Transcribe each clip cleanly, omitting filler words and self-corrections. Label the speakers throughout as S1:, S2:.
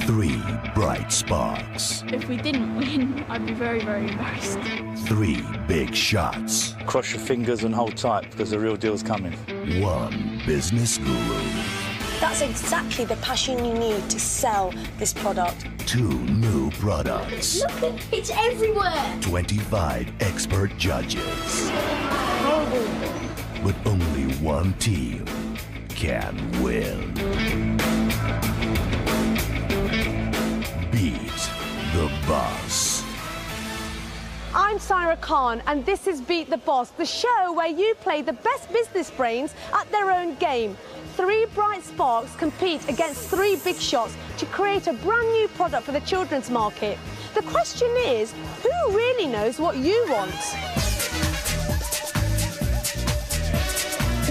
S1: 3 bright sparks.
S2: If we didn't win, I'd be very, very embarrassed.
S1: 3 big shots.
S3: Cross your fingers and hold tight because the real deal's coming.
S1: 1 business guru.
S4: That's exactly the passion you need to sell this product.
S1: 2 new products.
S5: Look, it's everywhere.
S1: 25 expert judges. But only one team can win. Beat the Boss.
S6: I'm Syra Khan, and this is Beat the Boss, the show where you play the best business brains at their own game. 3 bright sparks compete against 3 big shots to create a brand new product for the children's market. The question is, who really knows what you want?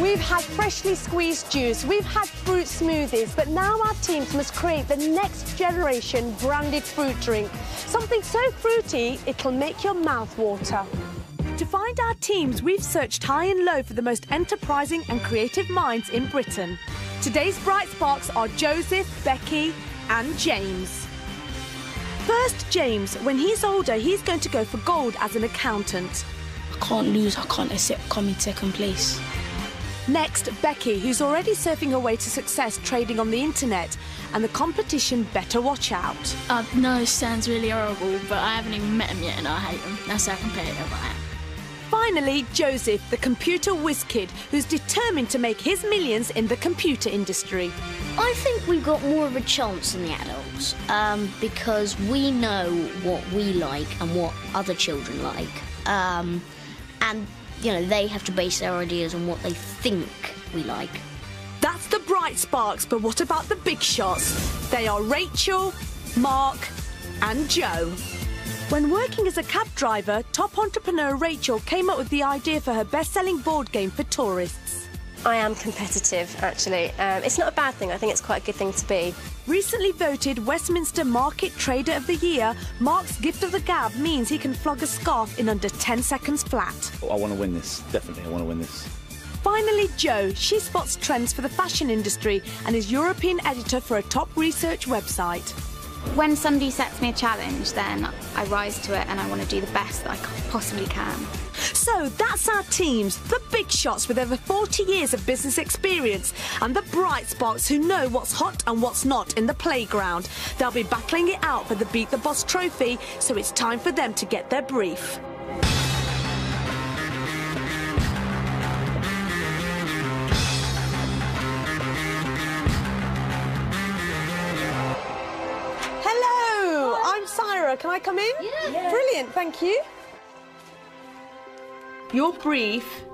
S6: We've had freshly squeezed juice, we've had fruit smoothies, but now our teams must create the next generation branded fruit drink. Something so fruity, it'll make your mouth water. To find our teams, we've searched high and low for the most enterprising and creative minds in Britain. Today's bright sparks are Joseph, Becky and James. First, James. When he's older, he's going to go for gold as an accountant.
S7: I can't lose, I can't accept coming second place.
S6: Next, Becky, who's already surfing her way to success trading on the internet, and the competition better watch out.
S2: No, it sounds really horrible, but I haven't even met him yet and I hate him. That's how competitive I am.
S6: Finally, Joseph, the computer whiz kid, who's determined to make his millions in the computer industry.
S5: I think we've got more of a chance than the adults because we know what we like and what other children like. And, you know, they have to base their ideas on what they think we like.
S6: That's the bright sparks, but what about the big shots? They are Rachel, Mark and Joe. When working as a cab driver, top entrepreneur Rachel came up with the idea for her best-selling board game for tourists.
S4: I am competitive, actually. It's not a bad thing. I think it's quite a good thing to be.
S6: Recently voted Westminster Market Trader of the Year, Mark's gift of the gab means he can flog a scarf in under 10 seconds flat.
S3: I want to win this. Definitely, I want to win this.
S6: Finally, Jo. She spots trends for the fashion industry and is European editor for a top research website.
S8: When somebody sets me a challenge, then I rise to it and I want to do the best that I possibly can.
S6: So that's our teams, the big shots with over 40 years of business experience and the bright sparks who know what's hot and what's not in the playground. They'll be battling it out for the Beat the Boss trophy, so it's time for them to get their brief. Hello, I'm Syra. Can I come in?
S4: Yeah.
S6: Brilliant, thank you. Your brief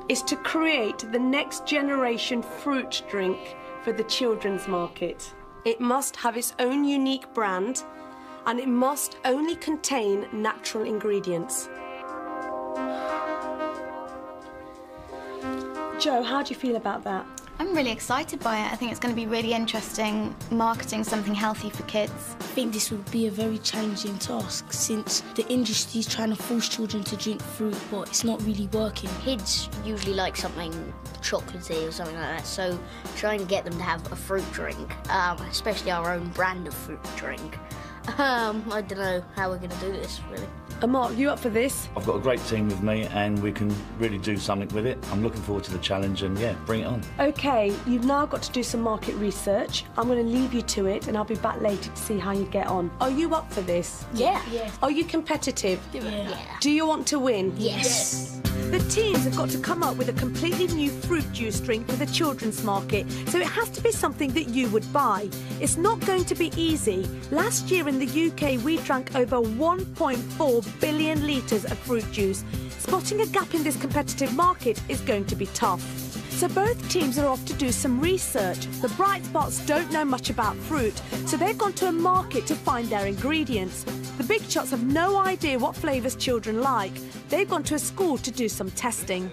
S6: is to create the next generation fruit drink for the children's market. It must have its own unique brand and it must only contain natural ingredients. Jo, how do you feel about that?
S8: I'm really excited by it. I think it's going to be really interesting marketing something healthy for kids.
S7: I think this would be a very challenging task since the industry is trying to force children to drink fruit, but it's not really working.
S5: Kids usually like something chocolatey or something like that, so trying to get them to have a fruit drink, especially our own brand of fruit drink. I don't know how we're going to do this, really.
S6: Mark, you up for this?
S3: I've got a great team with me and we can really do something with it. I'm looking forward to the challenge and, yeah, bring it on.
S6: OK, you've now got to do some market research. I'm going to leave you to it and I'll be back later to see how you get on. Are you up for this?
S5: Yeah.
S6: Are you competitive?
S5: Yeah.
S6: Do you want to win?
S5: Yes.
S6: The teams have got to come up with a completely new fruit juice drink for the children's market, so it has to be something that you would buy. It's not going to be easy. Last year in the UK, we drank over 1.4 billion litres of fruit juice. Spotting a gap in this competitive market is going to be tough. So both teams are off to do some research. The bright spots don't know much about fruit, so they've gone to a market to find their ingredients. The big shots have no idea what flavours children like. They've gone to a school to do some testing.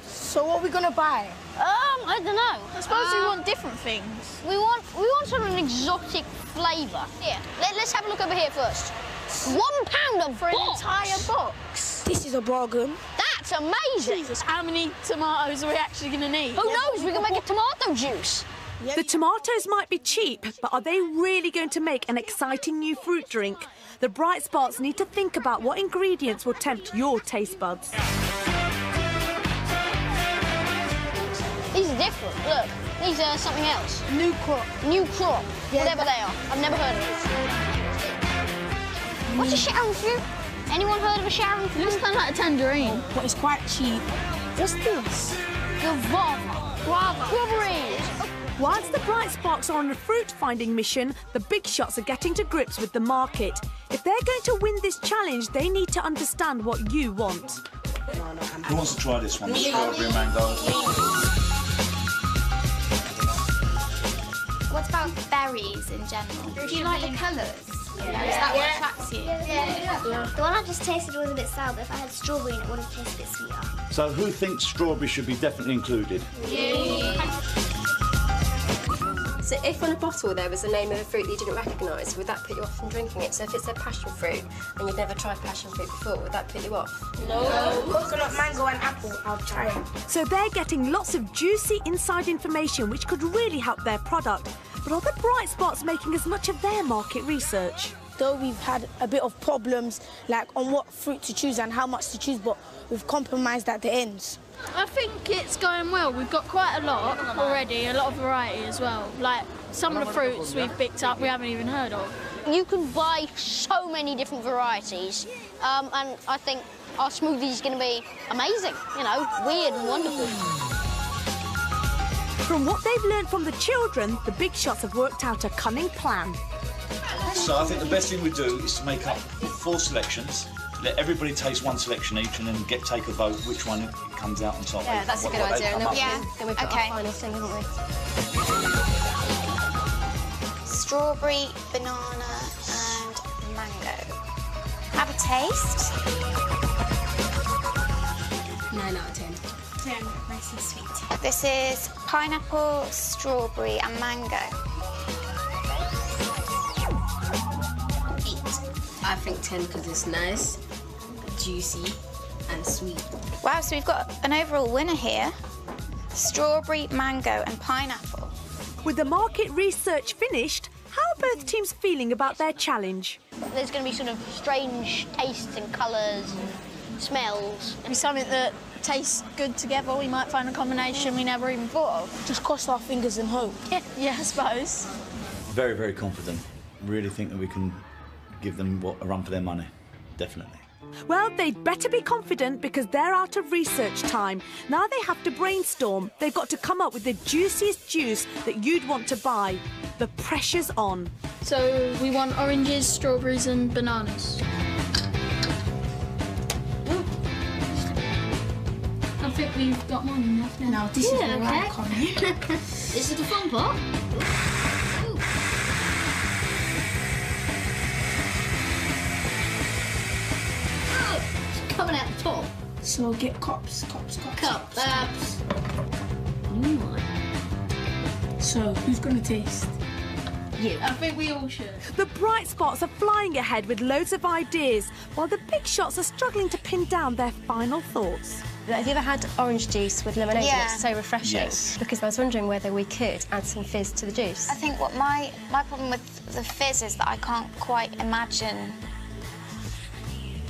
S9: So what are we going to buy?
S10: I don't know.
S2: I suppose we want different things.
S10: We want sort of an exotic flavour. Here, let's have a look over here first. £1 a
S2: For an
S10: box.
S2: entire box.
S9: This is a bargain.
S10: That's amazing.
S2: Jesus, how many tomatoes are we actually going to need?
S10: Who knows? We can make a tomato juice.
S6: The tomatoes might be cheap, but are they really going to make an exciting new fruit drink? The bright spots need to think about what ingredients will tempt your taste buds.
S10: These are different, look. These are something else.
S9: New crop.
S10: New crop, whatever they are. I've never heard of it. What's a Sharon fruit? Anyone heard of a Sharon fruit?
S2: It looks kind of like a tangerine.
S9: But it's quite cheap. What's this?
S10: Guava. Strawberries.
S6: Whilst the bright sparks are on a fruit-finding mission, the big shots are getting to grips with the market. If they're going to win this challenge, they need to understand what you want.
S3: Who wants to try this one? Strawberry mango.
S8: What about berries in general? Do you like the colours? Yeah. Is that what attracts you?
S11: Yeah. The one I just tasted was a bit sour, but if I had strawberry in it, it would have tasted a bit sweeter.
S3: So who thinks strawberry should be definitely included?
S4: So if on a bottle there was the name of a fruit that you didn't recognise, would that put you off from drinking it? So if it said passion fruit and you've never tried passion fruit before, would that put you off?
S9: No. Coconut, mango and apple, I'll try it.
S6: So they're getting lots of juicy inside information which could really help their product. But are the bright spots making as much of their market research?
S9: Though we've had a bit of problems, like on what fruit to choose and how much to choose, but we've compromised at the ends.
S2: I think it's going well. We've got quite a lot already, a lot of variety as well. Like some of the fruits we've picked up we haven't even heard of.
S10: You can buy so many different varieties, and I think our smoothie is going to be amazing, you know, weird and wonderful.
S6: From what they've learned from the children, the big shots have worked out a cunning plan.
S3: So I think the best thing we do is to make up 4 selections, let everybody taste 1 selection each, and then take a vote which one comes out on top.
S4: Yeah, that's a good idea. And then we've got
S8: Okay.
S4: our final thing, haven't we?
S8: Strawberry, banana and mango. Have a taste.
S11: 9 out of 10.
S8: 10, nice and sweet. This is pineapple, strawberry and mango.
S11: 8. I think 10 because it's nice, juicy and sweet.
S8: Wow, so we've got an overall winner here. Strawberry, mango and pineapple.
S6: With the market research finished, how are both teams feeling about their challenge?
S10: There's going to be sort of strange tastes and colours and smells.
S2: It'll be something that tastes good together. We might find a combination we never even thought of.
S9: Just cross our fingers and hope.
S2: Yeah, I suppose.
S3: Very, very confident. Really think that we can give them a run for their money. Definitely.
S6: Well, they'd better be confident because they're out of research time. Now they have to brainstorm. They've got to come up with the juiciest juice that you'd want to buy. The pressure's on.
S2: So we want oranges, strawberries and bananas. I think we've got more than enough now.
S9: Now, this is the right comment.
S11: This is the fun part. Coming out the top.
S9: So get cups.
S11: Cups.
S9: So who's going to taste?
S11: You.
S2: I think we all should.
S6: The bright spots are flying ahead with loads of ideas, while the big shots are struggling to pin down their final thoughts.
S4: Have you ever had orange juice with lemonade?
S8: Yeah.
S4: It's so refreshing.
S3: Yes.
S4: Because I was wondering whether we could add some fizz to the juice.
S8: I think what my problem with the fizz is that I can't quite imagine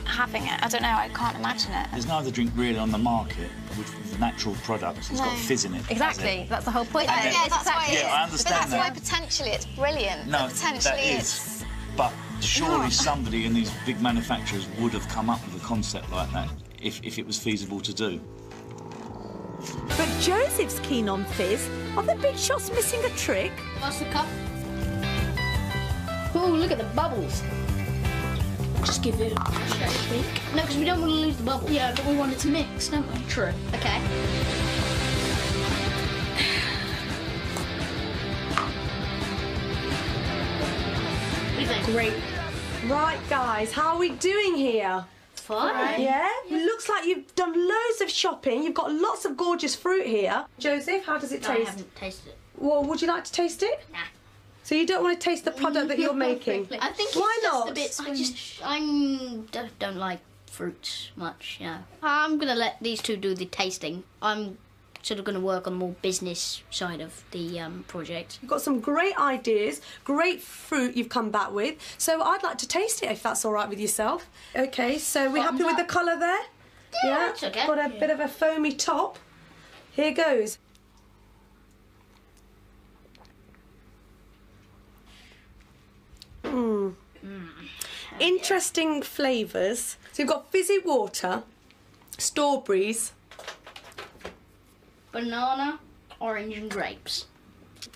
S8: having it. I don't know, I can't imagine it.
S3: There's no other drink really on the market with natural products that's got fizz in it.
S4: Exactly, that's the whole point.
S8: Yeah, that's why it is.
S3: Yeah, I understand
S8: but that's
S3: that.
S8: why potentially it's brilliant.
S3: No,
S8: potentially
S3: that is. But surely somebody in these big manufacturers would have come up with a concept like that if it was feasible to do.
S6: But Joseph's keen on fizz. Are the big shots missing a trick?
S11: What's the cup? Oh, look at the bubbles.
S9: Just give it a shake.
S11: No, because we don't want to lose the bubbles.
S2: Yeah, but we want it to mix, don't we?
S11: True. Okay. What do you think?
S9: Great.
S6: Right, guys, how are we doing here?
S11: Fine.
S6: Yeah? Looks like you've done loads of shopping. You've got lots of gorgeous fruit here. Joseph, how does it
S11: I
S6: taste?
S11: haven't tasted it.
S6: Well, would you like to taste it?
S11: Nah.
S6: So you don't want to taste the product that you're making?
S11: I think
S6: Why
S11: it's
S6: not?
S11: just a bit squeamish. I don't like fruits much, you know. I'm going to let these two do the tasting. I'm
S5: sort of going to work on the more business side of the project.
S6: You've got some great ideas, great fruit you've come back with. So I'd like to taste it, if that's all right with yourself. OK, so we're happy with the colour there?
S5: Yeah, that's okay.
S6: Got a bit of a foamy top. Here goes. Interesting flavours. So you've got fizzy water, strawberries,
S5: Banana, orange and grapes.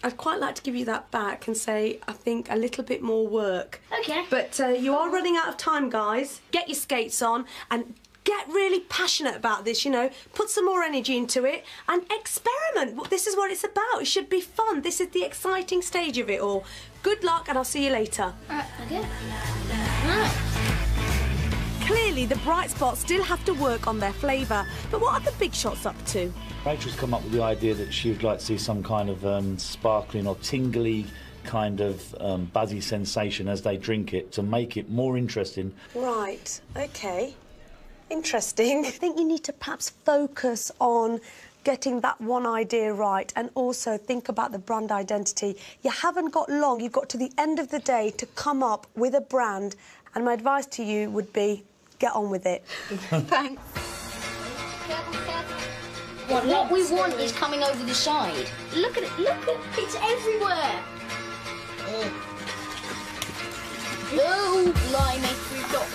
S6: I'd quite like to give you that back and say, I think a little bit more work.
S5: Okay.
S6: But you are running out of time, guys. Get your skates on and get really passionate about this, you know. Put some more energy into it and experiment. This is what it's about. It should be fun. This is the exciting stage of it all. Good luck, and I'll see you later.
S5: Okay.
S6: Clearly, the Bright Spots still have to work on their flavour. But what are the Big Shots up to?
S3: Rachel's come up with the idea that she would like to see some kind of sparkling or tingly kind of buzzy sensation as they drink it to make it more interesting.
S6: Right, OK. Interesting. I think you need to perhaps focus on getting that one idea right and also think about the brand identity. You haven't got long. You've got to the end of the day to come up with a brand, and my advice to you would be get on with it.
S5: Thanks. What we want is coming over the side. Look at it, it's everywhere. Oh, blimey, we've got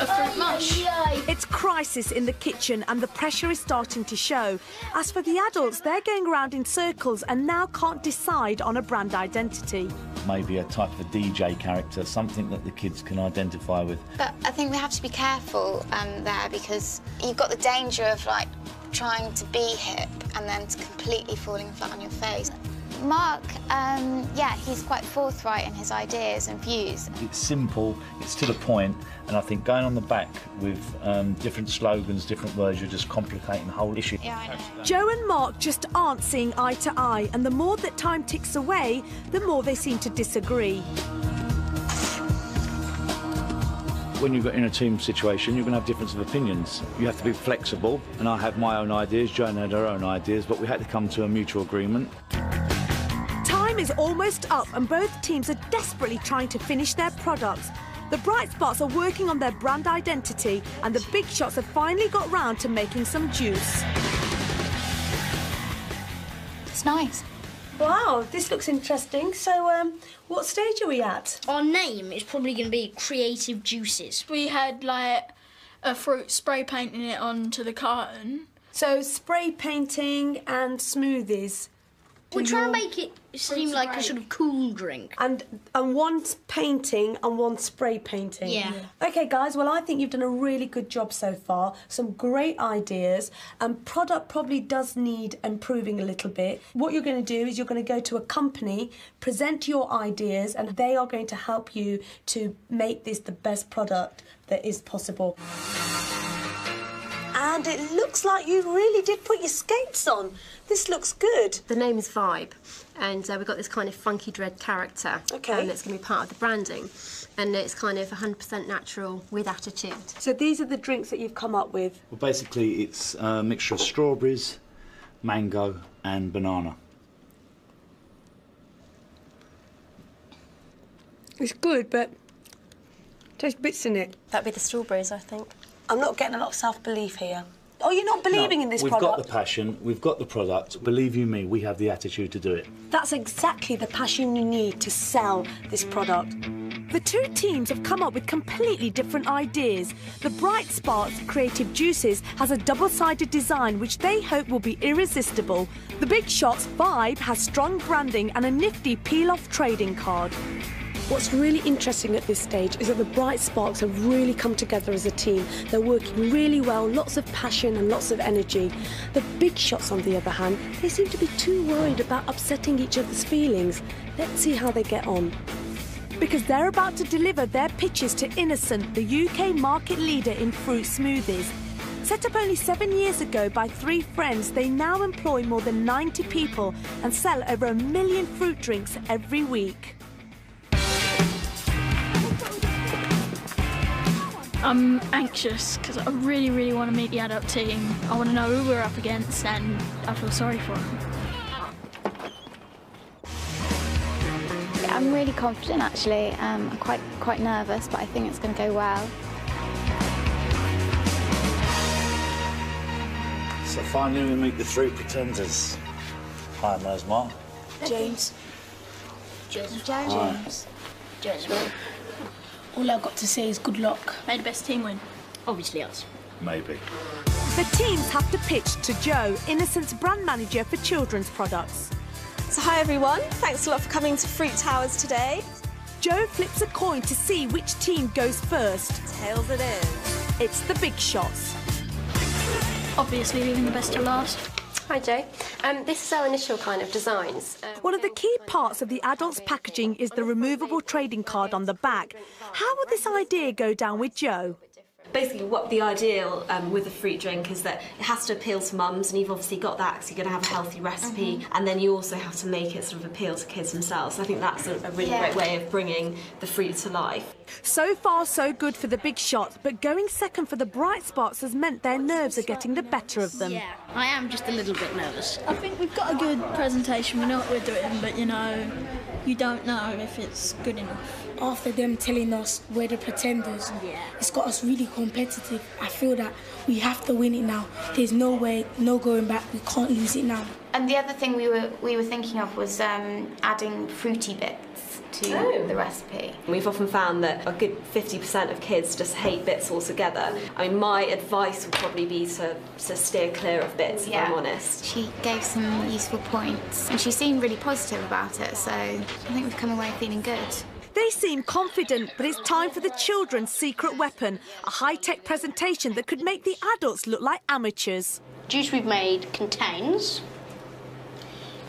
S5: a fruit mush.
S6: It's crisis in the kitchen and the pressure is starting to show. As for the adults, they're going around in circles and now can't decide on a brand identity.
S3: Maybe a type of a DJ character, something that the kids can identify with.
S8: But I think we have to be careful there, because you've got the danger of, like, trying to be hip and then completely falling flat on your face. Mark, yeah, he's quite forthright in his ideas and views.
S3: It's simple, it's to the point, and I think going on the back with different slogans, different words, you're just complicating the whole issue.
S8: Yeah, I know.
S6: Joe and Mark just aren't seeing eye to eye, and the more that time ticks away, the more they seem to disagree.
S3: When you're in a team situation, you're going to have difference of opinions. You have to be flexible, and I had my own ideas, Joan had her own ideas, but we had to come to a mutual agreement.
S6: Time is almost up and both teams are desperately trying to finish their products. The Bright Spots are working on their brand identity and the Big Shots have finally got round to making some juice.
S8: It's nice.
S6: Wow, this looks interesting. So, what stage are we at?
S5: Our name is probably going to be Creative Juices.
S2: We had like a fruit spray painting it onto the carton.
S6: So, spray painting and smoothies.
S5: We're trying to make it seem like a sort of cool drink.
S6: And one's painting and one's spray painting.
S5: Yeah.
S6: OK, guys, well, I think you've done a really good job so far. Some great ideas. And product probably does need improving a little bit. What you're going to do is you're going to go to a company, present your ideas, and they are going to help you to make this the best product that is possible. And it looks like you really did put your skates on. This looks good.
S4: The name is Vibe, and we've got this kind of funky dread character.
S6: Okay.
S4: That's going to be part of the branding. And it's kind of 100% natural with attitude.
S6: So these are the drinks that you've come up with?
S3: Well, basically, it's a mixture of strawberries, mango and banana.
S6: It's good, but there's bits in it.
S4: That'd be the strawberries, I think.
S6: I'm not getting a lot of self-belief here. Oh, you're not believing in this
S3: we've
S6: product?
S3: We've got the passion, we've got the product. Believe you me, we have the attitude to do it.
S6: That's exactly the passion you need to sell this product. The two teams have come up with completely different ideas. The Bright Spots Creative Juices has a double-sided design which they hope will be irresistible. The Big Shots Vibe has strong branding and a nifty peel-off trading card. What's really interesting at this stage is that the Bright Sparks have really come together as a team. They're working really well, lots of passion and lots of energy. The Big Shots, on the other hand, they seem to be too worried about upsetting each other's feelings. Let's see how they get on. Because they're about to deliver their pitches to Innocent, the UK market leader in fruit smoothies. Set up only 7 years ago by 3 friends, they now employ more than 90 people and sell over 1 million fruit drinks every week.
S2: I'm anxious because I really, really want to meet the adult team. I want to know who we're up against and I feel sorry for them.
S8: I'm really confident, actually. I'm quite nervous, but I think it's going to go well.
S3: So finally we meet the three pretenders. Hi, there's Mark.
S7: James.
S5: James.
S7: All I've got to say is good luck.
S2: May the best team win.
S5: Obviously us.
S3: Maybe.
S6: The teams have to pitch to Joe, Innocent's brand manager for children's products.
S12: So hi everyone, thanks a lot for coming to Fruit Towers today.
S6: Joe flips a coin to see which team goes first.
S12: Tails it is.
S6: It's the big shots.
S2: Obviously leaving the best to last.
S4: Hi Joe. This is our initial kind of designs.
S6: One of the key parts of the adults' packaging is the removable trading card on the back. How would this idea go down with Joe?
S12: Basically, what the ideal with a fruit drink is that it has to appeal to mums, and you've obviously got that because you're going to have a healthy recipe, and then you also have to make it sort of appeal to kids themselves. I think that's a really great way of bringing the fruit to life.
S6: So far, so good for the big shot, but going second for the Bright Sparks has meant their nerves are getting the better of them.
S5: Yeah, I am just a little bit nervous.
S2: I think we've got a good presentation, we know what we're doing, but you know, you don't know if it's good enough.
S7: After them telling us we're the pretenders, it's got us really competitive. I feel that we have to win it now. There's no way, no going back. We can't lose it now.
S8: And the other thing we were thinking of was adding fruity bits to the recipe.
S12: We've often found that a good 50% of kids just hate bits altogether. I mean, my advice would probably be to steer clear of bits, if I'm honest.
S8: She gave some useful points, and she seemed really positive about it, so I think we've come away feeling good.
S6: They seem confident, but it's time for the children's secret weapon, a high-tech presentation that could make the adults look like amateurs.
S5: Juice we've made contains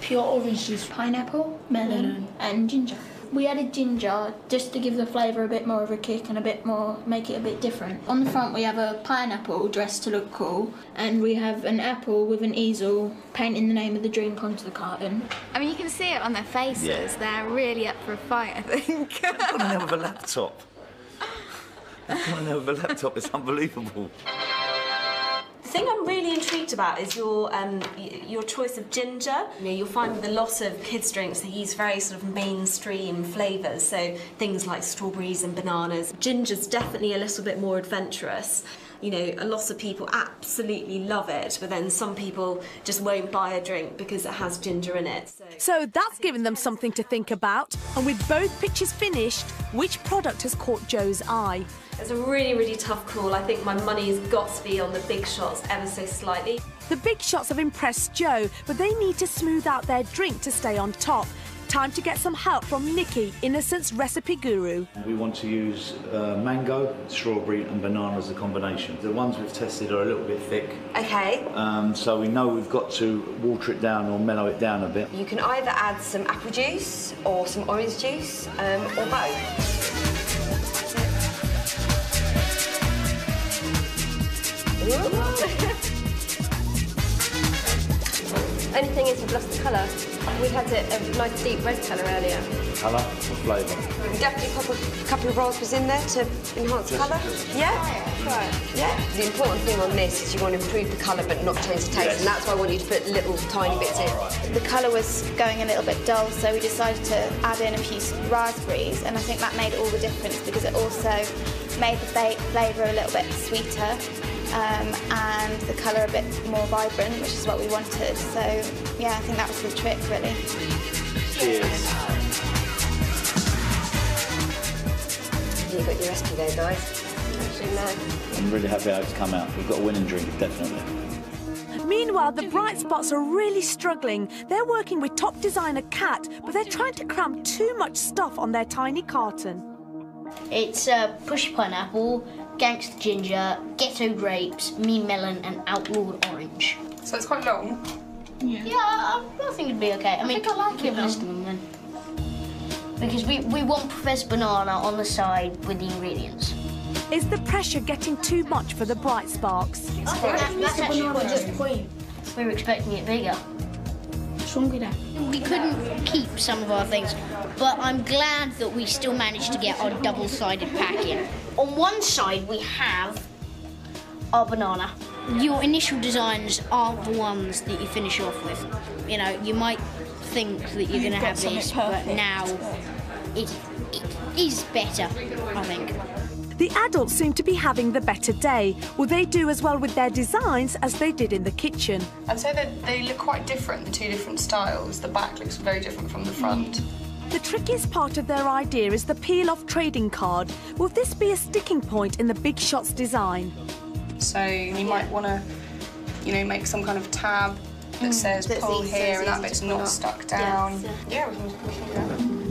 S7: pure orange juice,
S2: Pineapple, melon and ginger. We added ginger just to give the flavour a bit more of a kick and a bit more, make it a bit different. On the front we have a pineapple dressed to look cool, and we have an apple with an easel painting the name of the drink onto the carton.
S8: I mean, you can see it on their faces.
S3: Yeah.
S8: They're really up for a fight, I think.
S3: I've gone in there with a laptop. I've gone in there with a laptop, it's unbelievable.
S12: The thing I'm really intrigued about is your choice of ginger. You know, you'll find with a lot of kids' drinks they use very sort of mainstream flavours, so things like strawberries and bananas. Ginger's definitely a little bit more adventurous. You know, a lot of people absolutely love it, but then some people just won't buy a drink because it has ginger in it.
S6: So that's given them something to think about. And with both pitches finished, which product has caught Joe's eye?
S12: It's a really, really tough call. I think my money's got to be on the big shots ever so slightly.
S6: The big shots have impressed Joe, but they need to smooth out their drink to stay on top. Time to get some help from Nikki, Innocent's recipe guru.
S3: We want to use mango, strawberry and banana as a combination. The ones we've tested are a little bit thick.
S12: Okay.
S3: So we know we've got to water it down or mellow it down a bit.
S13: You can either add some apple juice or some orange juice or both.
S4: Only thing is we've lost the colour. We had a nice deep red colour earlier.
S3: Colour or flavour?
S13: We definitely pop a couple of raspberries in there to enhance colour. Yeah? Right. Yeah. The important thing on this is you want to improve the colour but not change the taste, and that's why I want you to put little tiny bits in.
S8: The colour was going a little bit dull, so we decided to add in a few raspberries, and I think that made all the difference because it also made the flavour a little bit sweeter. And the colour a bit more vibrant, which is what we wanted. So, yeah, I think that was the trick, really.
S3: Cheers.
S13: You've got your recipe there, guys. Actually, no.
S3: I'm really happy how it's come out. We've got a winning drink, definitely.
S6: Meanwhile, the Bright Spots are really struggling. They're working with top designer Kat, but they're trying to cram too much stuff on their tiny carton.
S5: It's pushy pineapple, gangster ginger, ghetto grapes, me melon and outlawed orange.
S14: So it's quite long?
S5: Yeah, I think it'd be okay. I think I like it listing them then. Because we want Professor Banana on the side with the ingredients.
S6: Is the pressure getting too much for the Bright Sparks?
S5: That's actually quite just point. We were expecting it bigger.
S7: What's wrong with that?
S5: We couldn't keep some of our things, but I'm glad that we still managed to get our double-sided packing. On one side we have our banana. Your initial designs aren't the ones that you finish off with. You know, you might think that you're going to have this, but now it is better, I think.
S6: The adults seem to be having the better day. Will they do as well with their designs as they did in the kitchen?
S14: I'd say that they look quite different, the two different styles. The back looks very different from the front.
S6: The trickiest part of their idea is the peel-off trading card. Will this be a sticking point in the Big Shots design?
S14: So you might want to, you know, make some kind of tab that says pull here and that bit's not stuck down. Yeah, we can do that.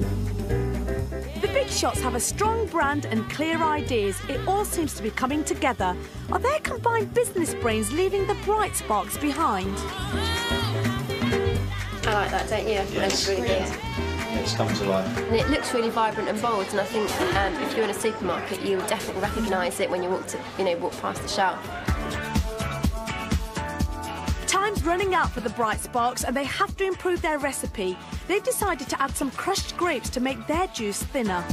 S6: The Big Shots have a strong brand and clear ideas. It all seems to be coming together. Are their combined business brains leaving the bright sparks behind?
S4: I like that, don't you? That's really good.
S3: It's come to life.
S4: And it looks really vibrant and bold, and I think if you're in a supermarket, you will definitely recognise it when you walk past the shelf.
S6: Time's running out for the Bright Sparks and they have to improve their recipe. They've decided to add some crushed grapes to make their juice thinner.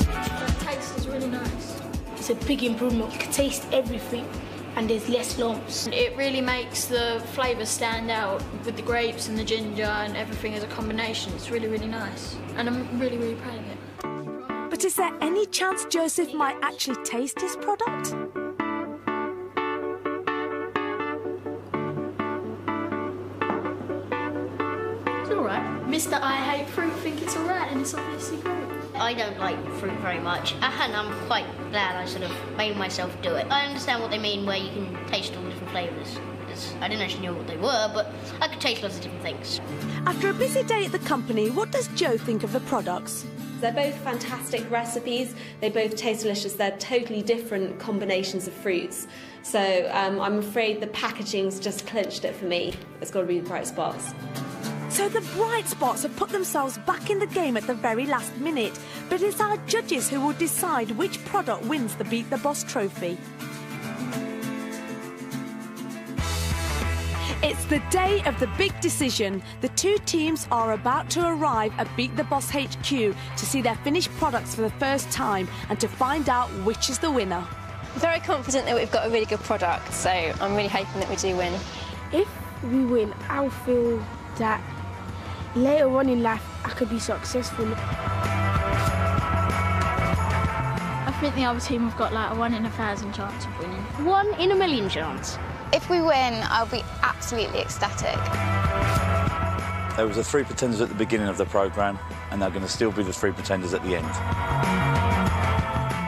S2: The taste is really nice.
S7: It's a big improvement. You can taste everything and there's less lumps.
S2: It really makes the flavours stand out with the grapes and the ginger and everything as a combination. It's really, really nice. And I'm really, really proud of it.
S6: But is there any chance Joseph might actually taste his product?
S2: It's alright. Mr. I Hate Fruit think it's alright and it's obviously great.
S5: I don't like fruit very much, and I'm quite glad I sort of made myself do it. I understand what they mean where you can taste all different flavours. I didn't actually know what they were, but I could taste lots of different things.
S6: After a busy day at the company, what does Joe think of the products?
S12: They're both fantastic recipes. They both taste delicious. They're totally different combinations of fruits. So I'm afraid the packaging's just clinched it for me. It's got to be the Bright Spots.
S6: So the Bright Spots have put themselves back in the game at the very last minute. But it's our judges who will decide which product wins the Beat the Boss trophy. It's the day of the big decision. The two teams are about to arrive at Beat the Boss HQ to see their finished products for the first time and to find out which is the winner.
S4: I'm very confident that we've got a really good product, so I'm really hoping that we do win.
S7: If we win, I'll feel that later on in life I could be successful.
S2: I think the other team have got like a 1 in 1,000 chance of winning.
S5: 1 in a million chance.
S8: If we win, I'll be absolutely ecstatic.
S3: There was the 3 pretenders at the beginning of the programme, and they're going to still be the 3 pretenders at the end.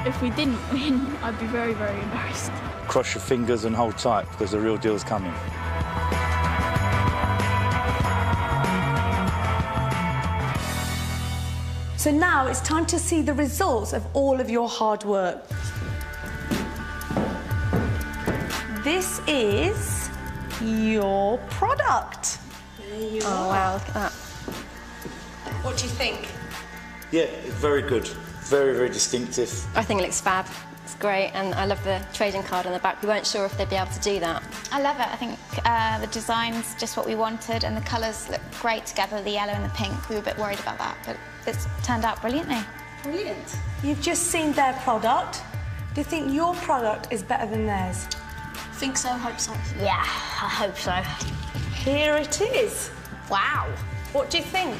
S2: If we didn't win, I'd be very, very embarrassed.
S3: Cross your fingers and hold tight, because the real deal's coming.
S6: So now it's time to see the results of all of your hard work. This is your product.
S4: Oh, wow, look at that.
S12: What do you think?
S3: Yeah, very good. Very, very distinctive.
S4: I think it looks fab. It's great, and I love the trading card on the back. We weren't sure if they'd be able to do that.
S8: I love it. I think the design's just what we wanted and the colours look great together, the yellow and the pink. We were a bit worried about that, but it's turned out brilliantly.
S6: Brilliant. You've just seen their product. Do you think your product is better than theirs?
S2: Think so, hope so.
S5: Yeah, I hope so.
S6: Here it is.
S5: Wow.
S6: What do you think?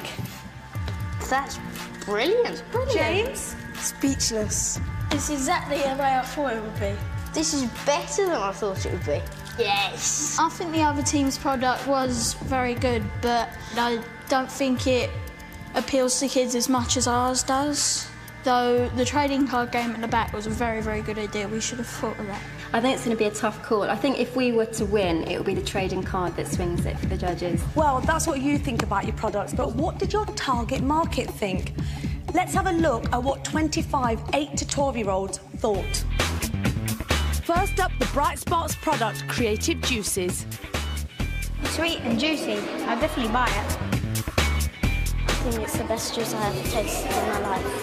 S5: That's brilliant.
S6: James?
S7: Speechless.
S2: It's exactly the way I thought it would be.
S5: This is better than I thought it would be. Yes.
S2: I think the other team's product was very good, but I don't think it appeals to kids as much as ours does. Though the trading card game at the back was a very, very good idea. We should have thought of that.
S4: I think it's going to be a tough call. I think if we were to win, it would be the trading card that swings it for the judges.
S6: Well, that's what you think about your products, but what did your target market think? Let's have a look at what 25 8 to 12-year-olds thought. First up, the Bright Spots product, Creative Juices.
S11: Sweet and juicy. I'd definitely buy it.
S15: I think it's the best juice I ever tasted in my life.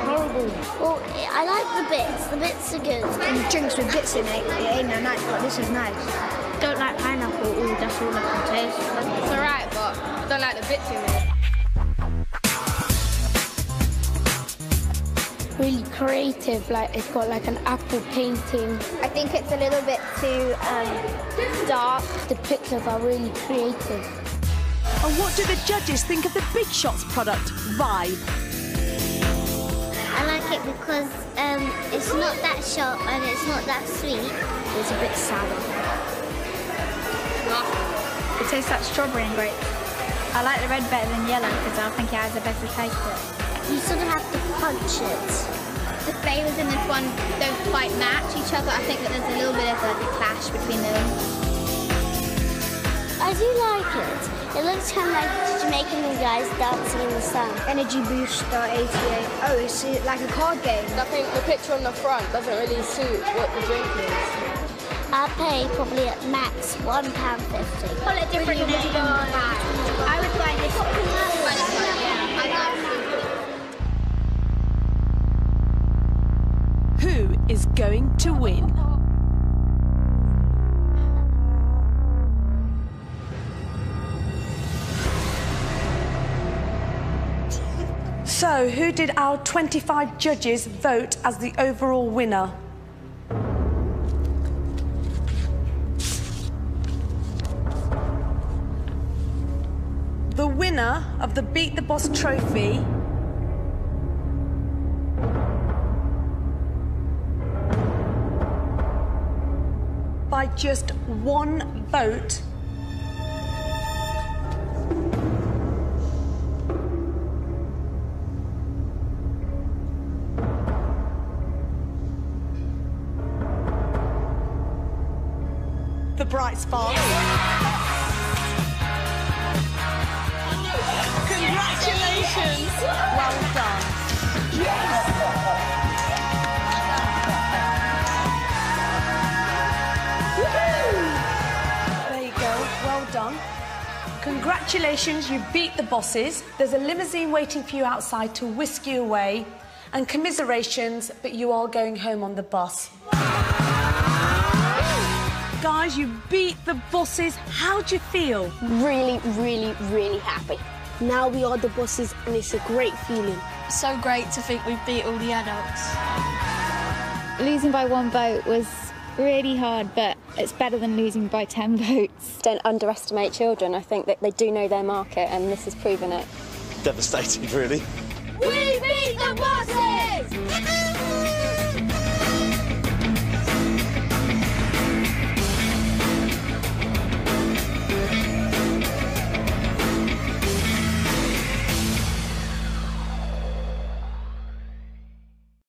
S11: Horrible.
S15: Well, I like the bits. The bits are good.
S11: And drinks with bits in it, it ain't that nice, but this is nice.
S15: don't like pineapple, that's all I can taste.
S16: It's alright, but I don't like the bits in it.
S7: Really creative, like it's got like an apple painting.
S11: I think it's a little bit too dark.
S7: The pictures are really creative.
S6: And what do the judges think of the Big Shots product, Vibe?
S15: I like it because it's not that sharp and it's not that sweet. It's a bit sour.
S17: It tastes like strawberry and grape. I like the red better than yellow because I think it has a better taste to it.
S15: You sort of have to punch it.
S8: The flavours in this one don't quite match each other. I think that there's a little bit of a clash between them.
S15: I do like it. It looks kind of like Jamaican guys dancing in the sun.
S11: Energy booster 88. Oh, it's like a card game.
S16: I think the picture on the front doesn't really suit what the drink is.
S15: I'll pay probably at max £1.50.
S8: Call it different name. I would buy this one.
S6: Who is going to win? So, who did our 25 judges vote as the overall winner? The winner of the Beat the Boss trophy by just one vote the Bright Sparks. Congratulations! Well done. There you go, well done. Congratulations, you beat the bosses. There's a limousine waiting for you outside to whisk you away. And commiserations, but you are going home on the bus. Guys, you beat the bosses. How'd you feel?
S15: Really, really, really happy.
S7: Now we are the bosses and it's a great feeling.
S17: So great to think we've beat all the adults.
S18: Losing by one vote was really hard, but it's better than losing by 10 votes.
S4: Don't underestimate children. I think that they do know their market, and this has proven it.
S19: Devastated, really.
S11: We beat the boss!